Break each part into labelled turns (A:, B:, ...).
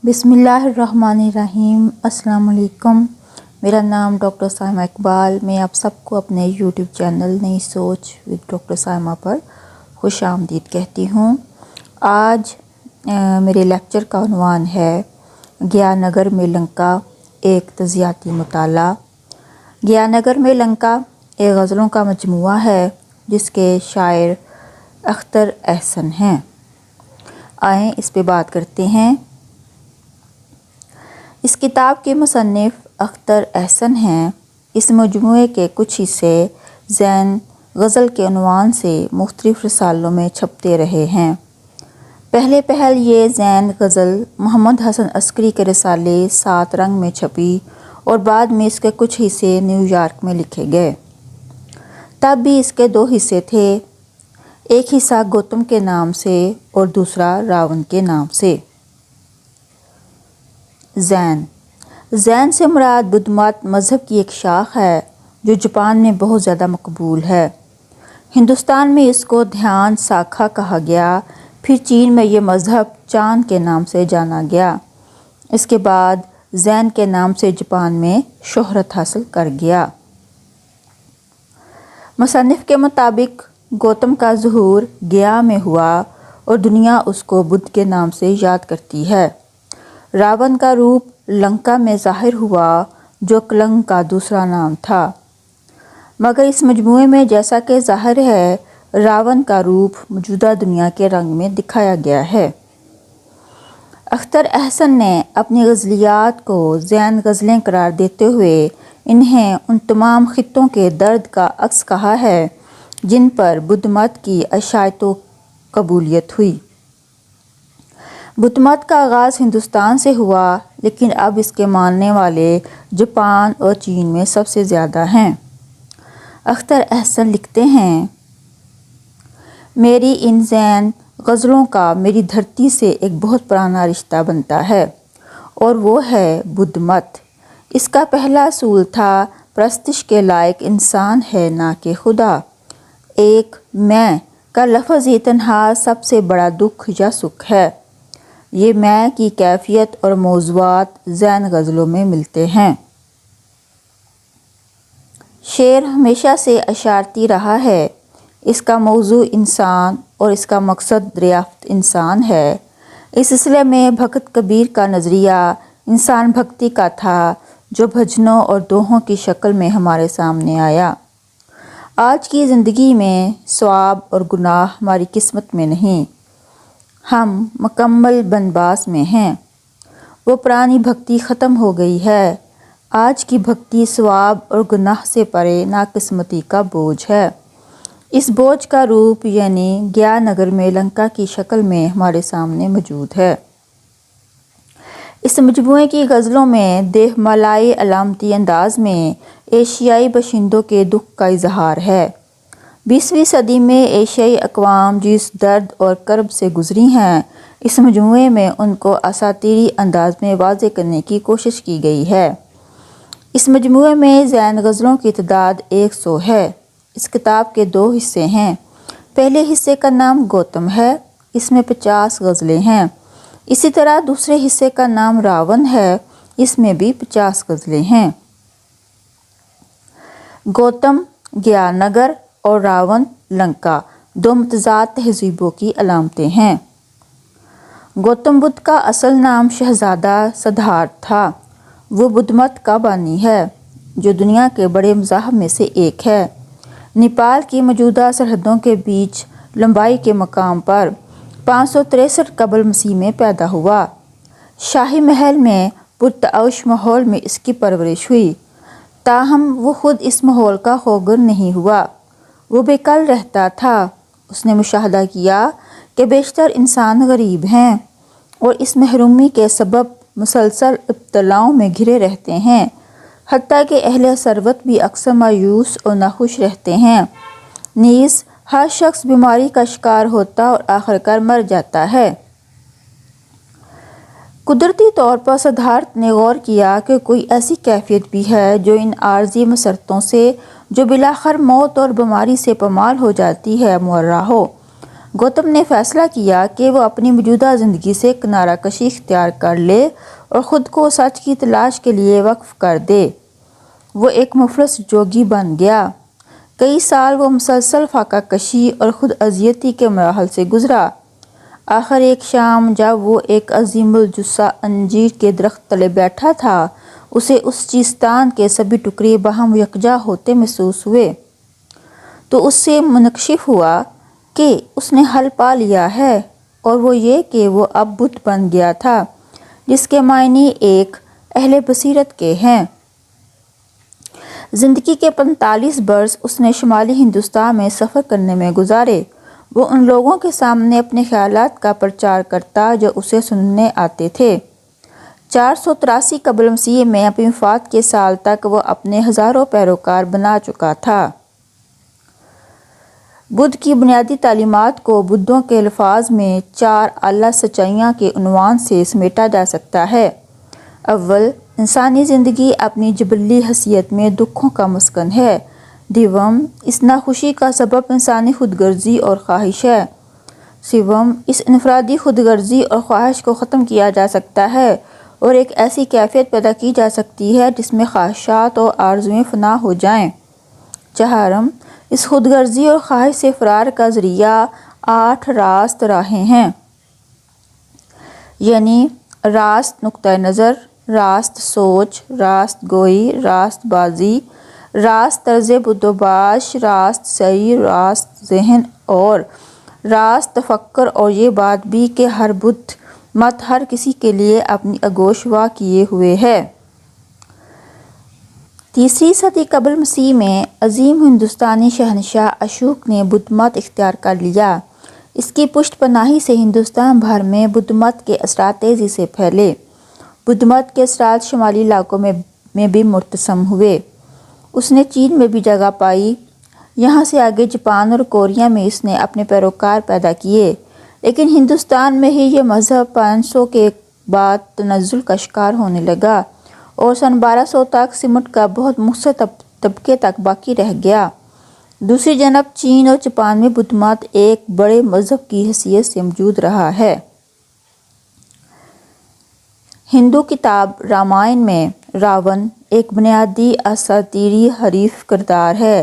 A: بسم اللہ الرحمن الرحیم۔ السلام علیکم۔ میرا نام ڈاکٹر سائمہ اقبال۔ میں آپ سب کو اپنے یوٹیوب چینل نئی سوچ وتھ ڈاکٹر سائمہ پر خوش آمدید کہتی ہوں۔ آج میرے لیکچر کا عنوان ہے گیا نگر میں لنکا، ایک طنزیاتی مطالعہ۔ گیا نگر میں لنکا ایک غزلوں کا مجموعہ ہے جس کے شاعر اختر احسن ہیں۔ آئیں اس پہ بات کرتے ہیں۔ اس کتاب کے مصنف اختر احسن ہیں۔ اس مجموعے کے کچھ حصے ذین غزل کے عنوان سے مختلف رسالوں میں چھپتے رہے ہیں۔ پہلے پہل یہ ذین غزل محمد حسن عسکری کے رسالے 7 رنگ میں چھپی اور بعد میں اس کے کچھ حصے نیو یارک میں لکھے گئے۔ تب بھی اس کے 2 حصے تھے، ایک حصہ گوتم کے نام سے اور دوسرا راون کے نام سے۔ ذین سے مراد بدھ مت مذہب کی ایک شاخ ہے جو جاپان میں بہت زیادہ مقبول ہے۔ ہندوستان میں اس کو دھیان ساکھا کہا گیا، پھر چین میں یہ مذہب چان کے نام سے جانا گیا، اس کے بعد ذین کے نام سے جاپان میں شہرت حاصل کر گیا۔ مصنف کے مطابق گوتم کا ظہور گیا میں ہوا اور دنیا اس کو بدھ کے نام سے یاد کرتی ہے۔ راون کا روپ لنکا میں ظاہر ہوا جو کلنگ کا دوسرا نام تھا، مگر اس مجموعے میں جیسا کہ ظاہر ہے راون کا روپ موجودہ دنیا کے رنگ میں دکھایا گیا ہے۔ اختر احسن نے اپنی غزلیات کو ذین غزلیں قرار دیتے ہوئے انہیں ان تمام خطوں کے درد کا عکس کہا ہے جن پر بدھ مت کی اشاعت و قبولیت ہوئی۔ بدھ مت کا آغاز ہندوستان سے ہوا، لیکن اب اس کے ماننے والے جاپان اور چین میں سب سے زیادہ ہیں۔ اختر احسن لکھتے ہیں، میری ان ذین غزلوں کا میری دھرتی سے ایک بہت پرانا رشتہ بنتا ہے اور وہ ہے بدھ مت۔ اس کا پہلا اصول تھا پرستش کے لائق انسان ہے نہ کہ خدا۔ ایک میں کا لفظ ہی تنہا سب سے بڑا دکھ یا سکھ ہے۔ یہ میں کی کیفیت اور موضوعات ذین غزلوں میں ملتے ہیں۔ شعر ہمیشہ سے اشارتی رہا ہے، اس کا موضوع انسان اور اس کا مقصد دریافت انسان ہے۔ اس سلسلے میں بھگت کبیر کا نظریہ انسان بھکتی کا تھا جو بھجنوں اور دوہوں کی شکل میں ہمارے سامنے آیا۔ آج کی زندگی میں ثواب اور گناہ ہماری قسمت میں نہیں، ہم مکمل بنباس میں ہیں۔ وہ پرانی بھکتی ختم ہو گئی ہے۔ آج کی بھکتی ثواب اور گناہ سے پرے ناقسمتی کا بوجھ ہے۔ اس بوجھ کا روپ یعنی گیا نگر میں لنکا کی شکل میں ہمارے سامنے موجود ہے۔ اس مجموعے کی غزلوں میں دیہ مالائی علامتی انداز میں ایشیائی باشندوں کے دکھ کا اظہار ہے۔ 20ویں صدی میں ایشیائی اقوام جس درد اور کرب سے گزری ہیں، اس مجموعے میں ان کو اساطیری انداز میں واضح کرنے کی کوشش کی گئی ہے۔ اس مجموعے میں ذین غزلوں کی تعداد 100 ہے۔ اس کتاب کے 2 حصے ہیں۔ پہلے حصے کا نام گوتم ہے، اس میں 50 غزلیں ہیں۔ اسی طرح دوسرے حصے کا نام راون ہے، اس میں بھی 50 غزلیں ہیں۔ گوتم گیا نگر اور راون لنکا 2 متضاد تہذیبوں کی علامتیں ہیں۔ گوتم بدھ کا اصل نام شہزادہ سدھارتھ تھا۔ وہ بدھ مت کا بانی ہے جو دنیا کے بڑے مذاہب میں سے ایک ہے۔ نیپال کی موجودہ سرحدوں کے بیچ لمبائی کے مقام پر 563 قبل مسیح میں پیدا ہوا۔ شاہی محل میں پرتعش ماحول میں اس کی پرورش ہوئی، تاہم وہ خود اس ماحول کا خوگر نہیں ہوا۔ وہ بے کل رہتا تھا۔ اس نے مشاہدہ کیا کہ بیشتر انسان غریب ہیں اور اس محرومی کے سبب مسلسل ابتلاؤں میں گھرے رہتے ہیں، حتیٰ کہ اہل ثروت بھی اکثر مایوس اور ناخوش رہتے ہیں۔ نیز ہر شخص بیماری کا شکار ہوتا اور آخرکار مر جاتا ہے۔ قدرتی طور پر سدھارتھ نے غور کیا کہ کوئی ایسی کیفیت بھی ہے جو ان عارضی مسرتوں سے جو بالآخر موت اور بیماری سے پامال ہو جاتی ہے مورا ہو۔ گوتم نے فیصلہ کیا کہ وہ اپنی موجودہ زندگی سے کنارہ کشی اختیار کر لے اور خود کو سچ کی تلاش کے لیے وقف کر دے۔ وہ ایک مفلس جوگی بن گیا۔ کئی سال وہ مسلسل فاقہ کشی اور خود اذیتی کے مراحل سے گزرا۔ آخر ایک شام جب وہ ایک عظیم الجثہ انجیر کے درخت تلے بیٹھا تھا، اسے اس چیستان کے سبھی ٹکڑے باہم یکجا ہوتے محسوس ہوئے۔ تو اس سے منکشف ہوا کہ اس نے حل پا لیا ہے، اور وہ یہ کہ وہ اب بت بن گیا تھا، جس کے معنی ایک اہل بصیرت کے ہیں۔ زندگی کے 45 برس اس نے شمالی ہندوستان میں سفر کرنے میں گزارے۔ وہ ان لوگوں کے سامنے اپنے خیالات کا پرچار کرتا جو اسے سننے آتے تھے۔ 483 قبل مسیح میں اپنی وفات کے سال تک وہ اپنے ہزاروں پیروکار بنا چکا تھا۔ بدھ کی بنیادی تعلیمات کو بدھوں کے الفاظ میں 4 اعلیٰ سچائیاں کے عنوان سے سمیٹا جا سکتا ہے۔ اول، انسانی زندگی اپنی جبلی حیثیت میں دکھوں کا مسکن ہے۔ دوم، اس ناخوشی کا سبب انسانی خود غرضی اور خواہش ہے۔ سوم، اس انفرادی خود غرضی اور خواہش کو ختم کیا جا سکتا ہے اور ایک ایسی کیفیت پیدا کی جا سکتی ہے جس میں خواہشات اور آرزوئیں فنا ہو جائیں۔ چہارم، اس خود غرضی اور خواہش سے فرار کا ذریعہ 8 راست راہیں ہیں، یعنی راست نقطۂ نظر، راست سوچ، راست گوئی، راست بازی، راست طرز بدوباش، راست سعی، راست ذہن اور راست تفکر، اور یہ بات بھی کہ ہر بدھ مت ہر کسی کے لیے اپنی آغوش وا کیے ہوئے ہے۔ 3 صدی قبل مسیح میں عظیم ہندوستانی شہنشاہ اشوک نے بدھ مت اختیار کر لیا۔ اس کی پشت پناہی سے ہندوستان بھر میں بدھ مت کے اثرات تیزی سے پھیلے۔ بدھ مت کے اثرات شمالی علاقوں میں بھی مرتسم ہوئے۔ اس نے چین میں بھی جگہ پائی۔ یہاں سے آگے جاپان اور کوریا میں اس نے اپنے پیروکار پیدا کیے، لیکن ہندوستان میں ہی یہ مذہب 500 کے بعد تنزل کا شکار ہونے لگا اور سن 1200 تک سمٹ کا بہت مختصر طبقے تک باقی رہ گیا۔ دوسری جانب چین اور جاپان میں بدھ مت ایک بڑے مذہب کی حیثیت سے موجود رہا ہے۔ ہندو کتاب رامائن میں راون ایک بنیادی اساطیری حریف کردار ہے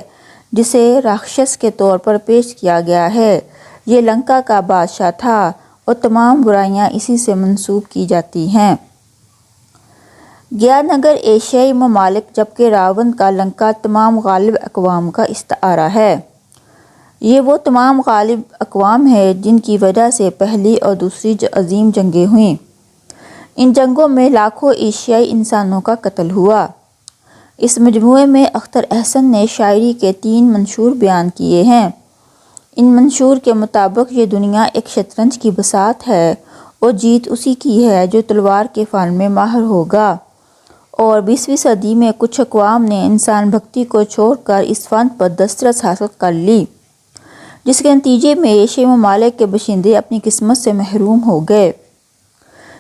A: جسے راکشس کے طور پر پیش کیا گیا ہے۔ یہ لنکا کا بادشاہ تھا اور تمام برائیاں اسی سے منسوب کی جاتی ہیں۔ گیانگر ایشیائی ممالک جبکہ راون کا لنکا تمام غالب اقوام کا استعارہ ہے۔ یہ وہ تمام غالب اقوام ہیں جن کی وجہ سے پہلی اور دوسری عظیم جنگیں ہوئیں۔ ان جنگوں میں لاکھوں ایشیائی انسانوں کا قتل ہوا۔ اس مجموعے میں اختر احسن نے شاعری کے 3 منشور بیان کیے ہیں۔ ان منشور کے مطابق یہ دنیا ایک شطرنج کی بساط ہے اور جیت اسی کی ہے جو تلوار کے فن میں ماہر ہوگا، اور 20ویں صدی میں کچھ اقوام نے انسان بھکتی کو چھوڑ کر اس فن پر دسترس حاصل کر لی، جس کے نتیجے میں ایشیائی ممالک کے باشندے اپنی قسمت سے محروم ہو گئے۔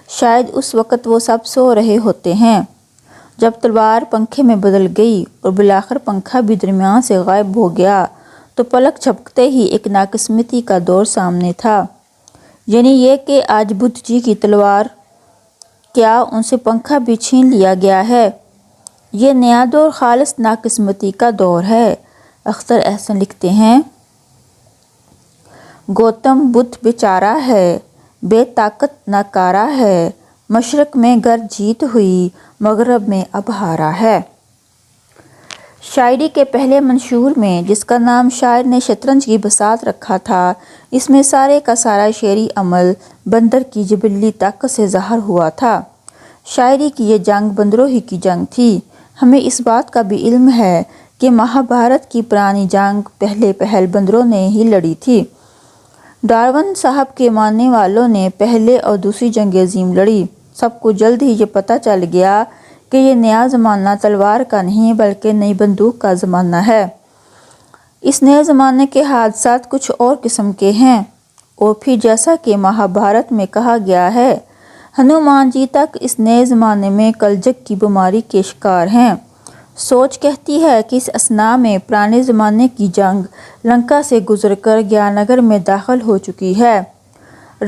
A: شاید اس وقت وہ سب سو رہے ہوتے ہیں جب تلوار پنکھے میں بدل گئی اور بالآخر پنکھا بھی درمیان سے غائب ہو گیا، تو پلک جھپکتے ہی ایک ناقسمتی کا دور سامنے تھا، یعنی یہ کہ آج بدھ جی کی تلوار، کیا ان سے پنکھا بھی چھین لیا گیا ہے؟ یہ نیا دور خالص ناقسمتی کا دور ہے۔ اختر احسن لکھتے ہیں، گوتم بدھ بیچارہ ہے، بے طاقت ناکارہ ہے، مشرق میں گر جیت ہوئی، مغرب میں اب ہارا ہے۔ شاعری کے پہلے منشور میں، جس کا نام شاعر نے شطرنج کی بساط رکھا تھا، اس میں سارے کا سارا شعری عمل بندر کی جبلی طاقت سے ظاہر ہوا تھا۔ شاعری کی یہ جنگ بندروں ہی کی جنگ تھی۔ ہمیں اس بات کا بھی علم ہے کہ مہابھارت کی پرانی جنگ پہل بندروں نے ہی لڑی تھی۔ ڈارون صاحب کے ماننے والوں نے پہلے اور دوسری جنگ عظیم لڑی۔ سب کو جلد ہی یہ پتہ چل گیا کہ یہ نیا زمانہ تلوار کا نہیں بلکہ نئی بندوق کا زمانہ ہے۔ اس نئے زمانے کے حادثات کچھ اور قسم کے ہیں، اور پھر جیسا کہ مہابھارت میں کہا گیا ہے، ہنومان جی تک اس نئے زمانے میں کلجگ کی بیماری کے شکار ہیں۔ سوچ کہتی ہے کہ اس اثنا میں پرانے زمانے کی جنگ لنکا سے گزر کر گیانگر میں داخل ہو چکی ہے۔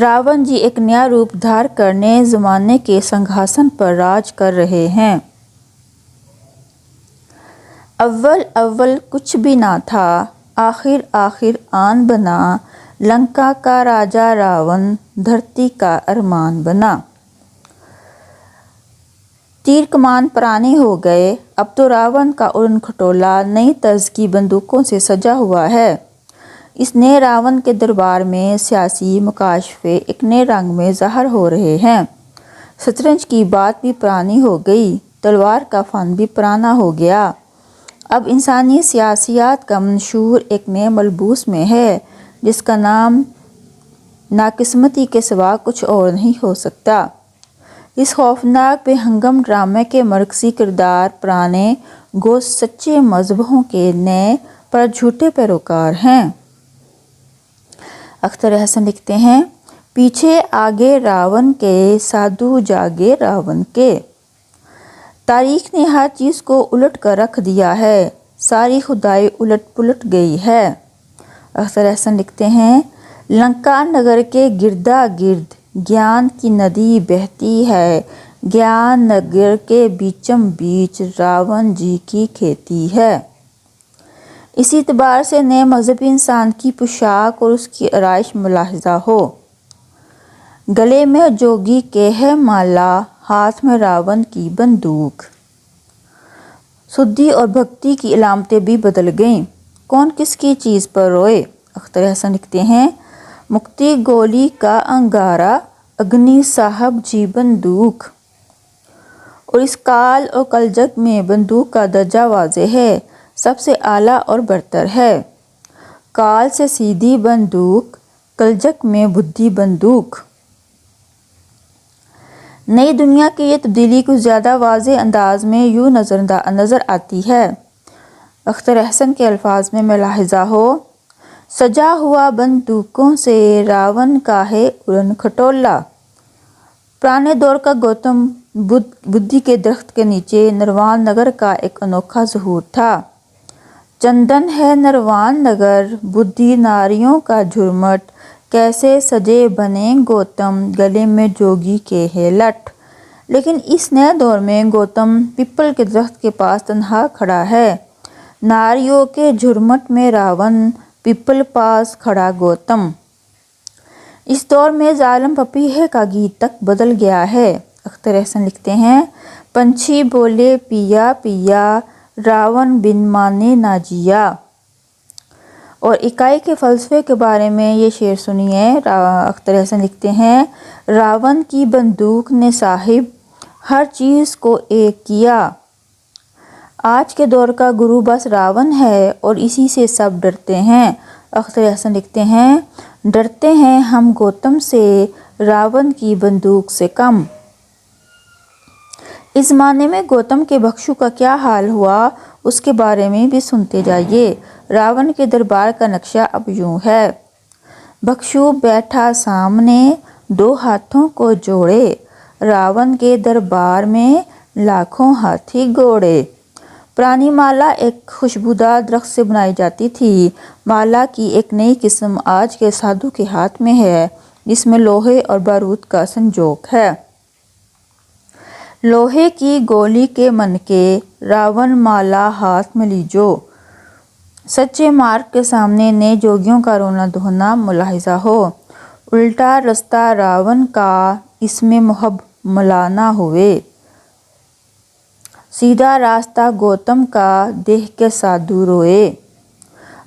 A: راون جی ایک نیا روپ دھار کر نئے زمانے کے سنگھاسن پر راج کر رہے ہیں۔ اول اول کچھ بھی نہ تھا، آخر آخر آن بنا، لنکا کا راجا راون دھرتی کا ارمان بنا۔ تیر کمان پرانے ہو گئے، اب تو راون کا اڑن کھٹولا نئی طرز کی بندوقوں سے سجا ہوا ہے۔ اس نئے راون کے دربار میں سیاسی مکاشفے ایک نئے رنگ میں ظاہر ہو رہے ہیں۔ شطرنج کی بات بھی پرانی ہو گئی، تلوار کا فن بھی پرانا ہو گیا۔ اب انسانی سیاسیات کا منشور ایک نئے ملبوس میں ہے، جس کا نام ناقسمتی کے سوا کچھ اور نہیں ہو سکتا۔ اس خوفناک بے ہنگم ڈرامے کے مرکزی کردار پرانے گو سچے مذہبوں کے نئے پر جھوٹے پیروکار ہیں۔ اختر حسن لکھتے ہیں، پیچھے آگے راون کے، سادھو جاگے راون کے۔ تاریخ نے ہر چیز کو الٹ کر رکھ دیا ہے، ساری خدائی الٹ پلٹ گئی ہے۔ اختر حسن لکھتے ہیں، لنکا نگر کے گردا گرد گیان کی ندی بہتی ہے، گیان نگر کے بیچم بیچ راون جی کی کھیتی ہے۔ اسی اعتبار سے نئے مذہبی انسان کی پوشاک اور اس کی آرائش ملاحظہ ہو۔ گلے میں جوگی کے ہے مالا، ہاتھ میں راون کی بندوق۔ سدھی اور بھکتی کی علامتیں بھی بدل گئیں، کون کس کی چیز پر روئے۔ اختر حسن لکھتے ہیں، مکتی گولی کا انگارہ، اگنی صاحب جی بندوق۔ اور اس کال اور کلجگ میں بندوق کا درجہ واضح ہے، سب سے اعلیٰ اور برتر ہے۔ کال سے سیدھی بندوق، کلجگ میں بدھی بندوق۔ نئی دنیا کی یہ تبدیلی کچھ زیادہ واضح انداز میں یوں نظر آتی ہے۔ اختر حسن کے الفاظ میں ملاحظہ ہو، سجا ہوا بندوقوں سے راون کا ہے اڑن کھٹولا۔ پرانے دور کا گوتم بدھی کے درخت کے نیچے نروان نگر کا ایک انوکھا ظہور تھا۔ چندن ہے نروان نگر، بدھی ناریوں کا جھرمٹ، کیسے سجے بنے گوتم، گلے میں جوگی کے ہے لٹ۔ لیکن اس نئے دور میں گوتم پیپل کے درخت کے پاس تنہا کھڑا ہے، ناریوں کے جھرمٹ میں راون، پیپل پاس کھڑا گوتم۔ اس دور میں ظالم پپیہے کا گیت تک بدل گیا ہے۔ اختر حسن لکھتے ہیں، پنچھی بولے پیا پیا، راون بن مانے نہ جیا۔ اور اکائی کے فلسفے کے بارے میں یہ شعر سنیے۔ اختر حسن لکھتے ہیں، راون کی بندوق نے صاحب ہر چیز کو ایک کیا۔ آج کے دور کا گرو بس راون ہے اور اسی سے سب ڈرتے ہیں۔ اختر حسن لکھتے ہیں، ڈرتے ہیں ہم گوتم سے، راون کی بندوق سے کم۔ اس زمانے میں گوتم کے بھکشو کا کیا حال ہوا، اس کے بارے میں بھی سنتے جائیے۔ راون کے دربار کا نقشہ اب یوں ہے۔ بھکشو بیٹھا سامنے، دو ہاتھوں کو جوڑے، راون کے دربار میں لاکھوں ہاتھی گھوڑے۔ پرانی مالا ایک خوشبودار درخت سے بنائی جاتی تھی۔ مالا کی ایک نئی قسم آج کے سادھو کے ہاتھ میں ہے، جس میں لوہے اور بارود کا سنجوق ہے۔ لوہے کی گولی کے منکے، راون مالا ہاتھ میں لیجو۔ سچے مارگ کے سامنے نئے جوگیوں کا رونا دھونا ملاحظہ ہو۔ الٹا رستہ راون کا، اس میں محب ملا نہ ہوئے۔ سیدھا راستہ گوتم کا، دیکھ کے سادھو روئے۔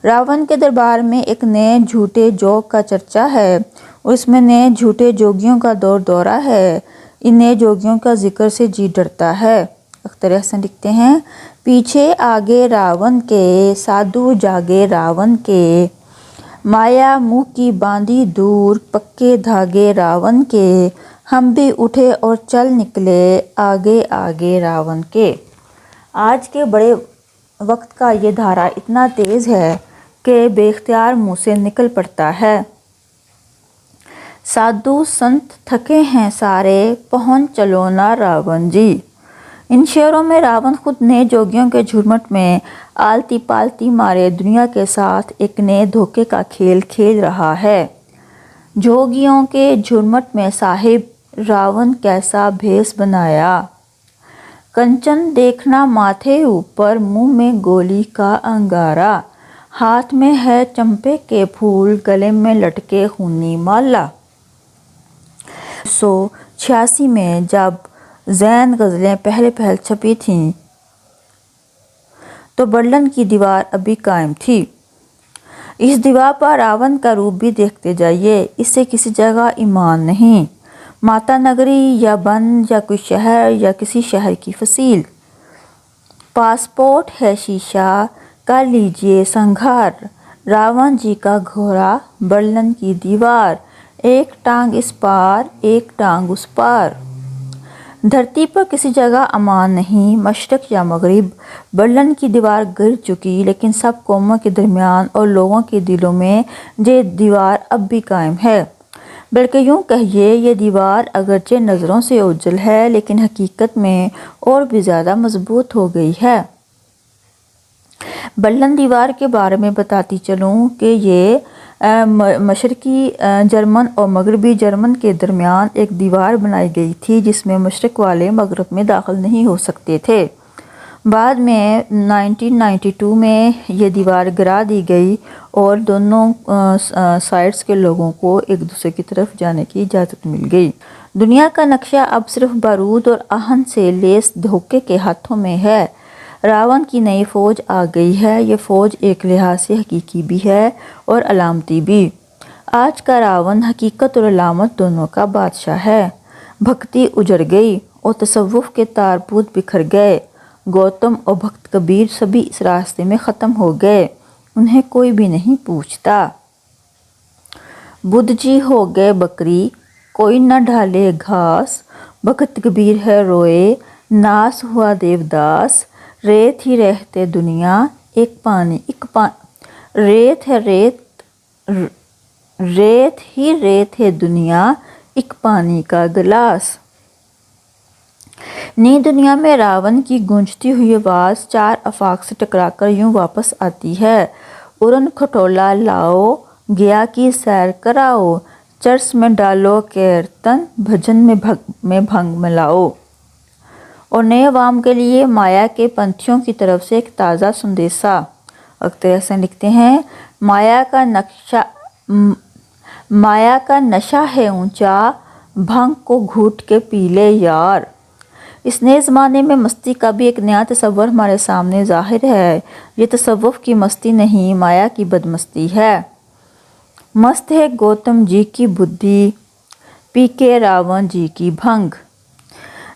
A: راون کے دربار میں ایک نئے جھوٹے جوگ کا چرچا ہے اور اس میں نئے جھوٹے جوگیوں کا دور دورہ ہے۔ ان نئے جوگیوں کا ذکر سے جی ڈرتا ہے۔ اختر حسن لکھتے ہیں، پیچھے آگے راون کے، سادھو جاگے راون کے۔ مایا منہ کی باندھی دور، پکے دھاگے راون کے۔ ہم بھی اٹھے اور چل نکلے، آگے آگے راون کے۔ آج کے بڑے وقت کا یہ دھارا اتنا تیز ہے کہ بے اختیار منہ سے نکل پڑتا ہے۔ سادھو سنت تھکے ہیں سارے، پہنچ چلو نا راون جی۔ ان شعروں میں راون خود نئے جوگیوں کے جھرمٹ میں آلتی پالتی مارے دنیا کے ساتھ ایک نئے دھوکے کا کھیل کھیل رہا ہے۔ جوگیوں کے جھرمٹ میں صاحب راون کیسا بھیس بنایا، کنچن دیکھنا ماتھے اوپر، منہ میں گولی کا انگارہ، ہاتھ میں ہے چمپے کے پھول، گلے میں لٹکے خونی مالا۔ 1986 میں جب زین غزلیں پہل چھپی تھیں تو برلن کی دیوار ابھی قائم تھی۔ اس دیوار پر راون کا روپ بھی دیکھتے جائیے، اس سے کسی جگہ ایمان نہیں، ماتا نگری یا بن یا کوئی شہر یا کسی شہر کی فصیل۔ پاسپورٹ ہے شیشہ، کر لیجئے سنگھار، راون جی کا گھوڑا برلن کی دیوار، ایک ٹانگ اس پار ایک ٹانگ اس پار۔ دھرتی پر کسی جگہ امان نہیں، مشرق یا مغرب، برلن کی دیوار گر چکی، لیکن سب قوموں کے درمیان اور لوگوں کے دلوں میں یہ دیوار اب بھی قائم ہے۔ بلکہ یوں کہیے یہ دیوار اگرچہ نظروں سے اوجھل ہے لیکن حقیقت میں اور بھی زیادہ مضبوط ہو گئی ہے۔ برلن دیوار کے بارے میں بتاتی چلوں کہ یہ مشرقی جرمن اور مغربی جرمن کے درمیان ایک دیوار بنائی گئی تھی جس میں مشرق والے مغرب میں داخل نہیں ہو سکتے تھے۔ بعد میں 1992 میں یہ دیوار گرا دی گئی اور دونوں سائڈز کے لوگوں کو ایک دوسرے کی طرف جانے کی اجازت مل گئی۔ دنیا کا نقشہ اب صرف بارود اور آہن سے لیس دھوکے کے ہاتھوں میں ہے۔ راون کی نئی فوج آ گئی ہے، یہ فوج ایک لحاظ سے حقیقی بھی ہے اور علامتی بھی۔ آج کا راون حقیقت اور علامت دونوں کا بادشاہ ہے۔ بھکتی اجڑ گئی اور تصوف کے تاربوت بکھر گئے۔ گوتم اور بھکت کبیر سبھی اس راستے میں ختم ہو گئے، انہیں کوئی بھی نہیں پوچھتا۔ بدھ جی ہو گئے بکری، کوئی نہ ڈھالے گھاس، بھکت کبیر ہے روئے، ناس ہوا دیوداس، ریت ہی ریت ہے دنیا ایک پانی ریت ہی ریت ہے دنیا ایک پانی کا گلاس۔ نئی دنیا میں راون کی گونجتی ہوئی آواز چار آفاق سے ٹکرا کر یوں واپس آتی ہے، ارن کھٹولا لاؤ، گیا کی سیر کراؤ، چرس میں ڈالو کیرتن، بھجن میں بھنگ ملاؤ۔ اور نئے عوام کے لیے مایا کے پنتھیوں کی طرف سے ایک تازہ سندیسہ۔ اختر حسین لکھتے ہیں، مایا کا نشہ ہے اونچا، بھنگ کو گھوٹ کے پی لے یار۔ اس نئے زمانے میں مستی کا بھی ایک نیا تصور ہمارے سامنے ظاہر ہے۔ یہ تصوف کی مستی نہیں، مایا کی بدمستی ہے۔ مست ہے گوتم جی کی بدھی، پی کے راون جی کی بھنگ۔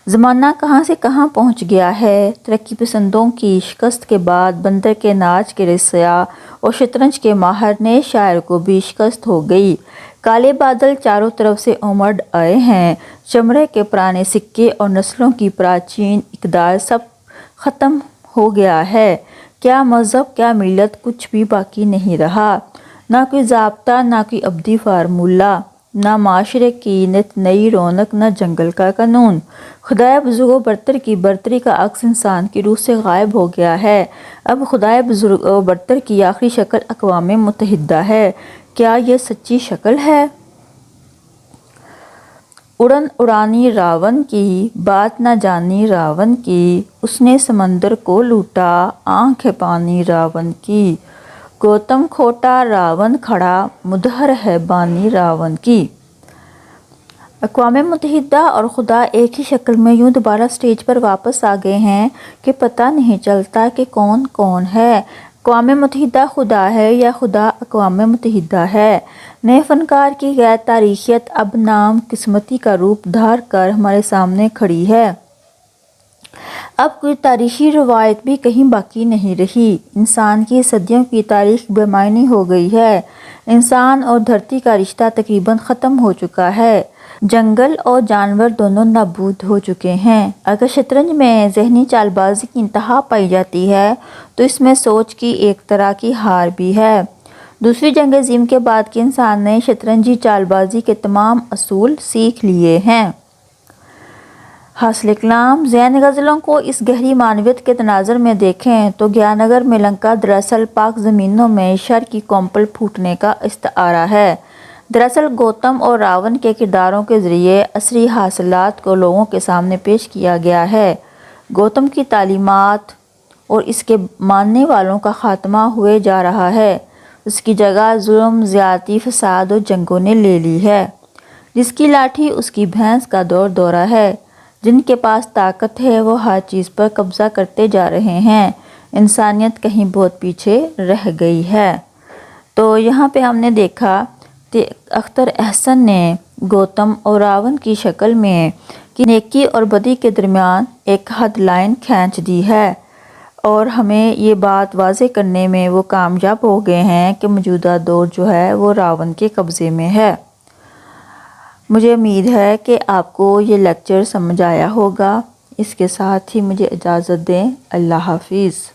A: زمانہ کہاں سے کہاں پہنچ گیا ہے۔ ترقی پسندوں کی شکست کے بعد بندر کے ناچ کے رسیا اور شطرنج کے ماہر نئے شاعر کو بھی شکست ہو گئی۔ کالے بادل چاروں طرف سے امڑ آئے ہیں، چمڑے کے پرانے سکے اور نسلوں کی پراچین اقدار سب ختم ہو گیا ہے۔ کیا مذہب کیا ملت، کچھ بھی باقی نہیں رہا، نہ کوئی ضابطہ نہ کوئی ابدی فارمولہ، نہ معاشرے کی نت نئی رونق نہ جنگل کا قانون۔ خدائے بزرگ و برتر کی برتری کا عکس انسان کی روح سے غائب ہو گیا ہے۔ اب خدائے بزرگ و برتر کی آخری شکل اقوام متحدہ ہے۔ کیا یہ سچی شکل ہے؟ اڑن اڑانی راون کی، بات نہ جانی راون کی، اس نے سمندر کو لوٹا، آنکھ ہے پانی راون کی۔ گوتم کھوٹا راون کھڑا، مدہر ہے بانی راون کی۔ اقوام متحدہ اور خدا ایک ہی شکل میں یوں دوبارہ سٹیج پر واپس آ گئے ہیں کہ پتہ نہیں چلتا کہ کون کون ہے۔ اقوام متحدہ خدا ہے یا خدا اقوام متحدہ ہے؟ نئے فنکار کی غیر تاریخیت اب نام قسمتی کا روپ دھار کر ہمارے سامنے کھڑی ہے۔ اب کوئی تاریخی روایت بھی کہیں باقی نہیں رہی۔ انسان کی صدیوں کی تاریخ بے معنی ہو گئی ہے۔ انسان اور دھرتی کا رشتہ تقریباً ختم ہو چکا ہے۔ جنگل اور جانور دونوں نابود ہو چکے ہیں۔ اگر شطرنج میں ذہنی چال بازی کی انتہا پائی جاتی ہے تو اس میں سوچ کی ایک طرح کی ہار بھی ہے۔ دوسری جنگ عظیم کے بعد کے انسان نے شطرنجی چال بازی کے تمام اصول سیکھ لیے ہیں۔ حاصل کلام ذہن غزلوں کو اس گہری معنویت کے تناظر میں دیکھیں تو گیانگر میں لنکا دراصل پاک زمینوں میں شر کی کومپل پھوٹنے کا استعارہ ہے۔ دراصل گوتم اور راون کے کرداروں کے ذریعے عصری حاصلات کو لوگوں کے سامنے پیش کیا گیا ہے۔ گوتم کی تعلیمات اور اس کے ماننے والوں کا خاتمہ ہوئے جا رہا ہے۔ اس کی جگہ ظلم، زیادتی، فساد اور جنگوں نے لے لی ہے۔ جس کی لاٹھی اس کی بھینس کا دور دورہ ہے۔ جن کے پاس طاقت ہے وہ ہر چیز پر قبضہ کرتے جا رہے ہیں۔ انسانیت کہیں بہت پیچھے رہ گئی ہے۔ تو یہاں پہ ہم نے دیکھا کہ اختر احسن نے گوتم اور راون کی شکل میں کہ نیکی اور بدی کے درمیان ایک حد لائن کھینچ دی ہے، اور ہمیں یہ بات واضح کرنے میں وہ کامیاب ہو گئے ہیں کہ موجودہ دور جو ہے وہ راون کے قبضے میں ہے۔ مجھے امید ہے کہ آپ کو یہ لیکچر سمجھ آیا ہوگا۔ اس کے ساتھ ہی مجھے اجازت دیں۔ اللہ حافظ۔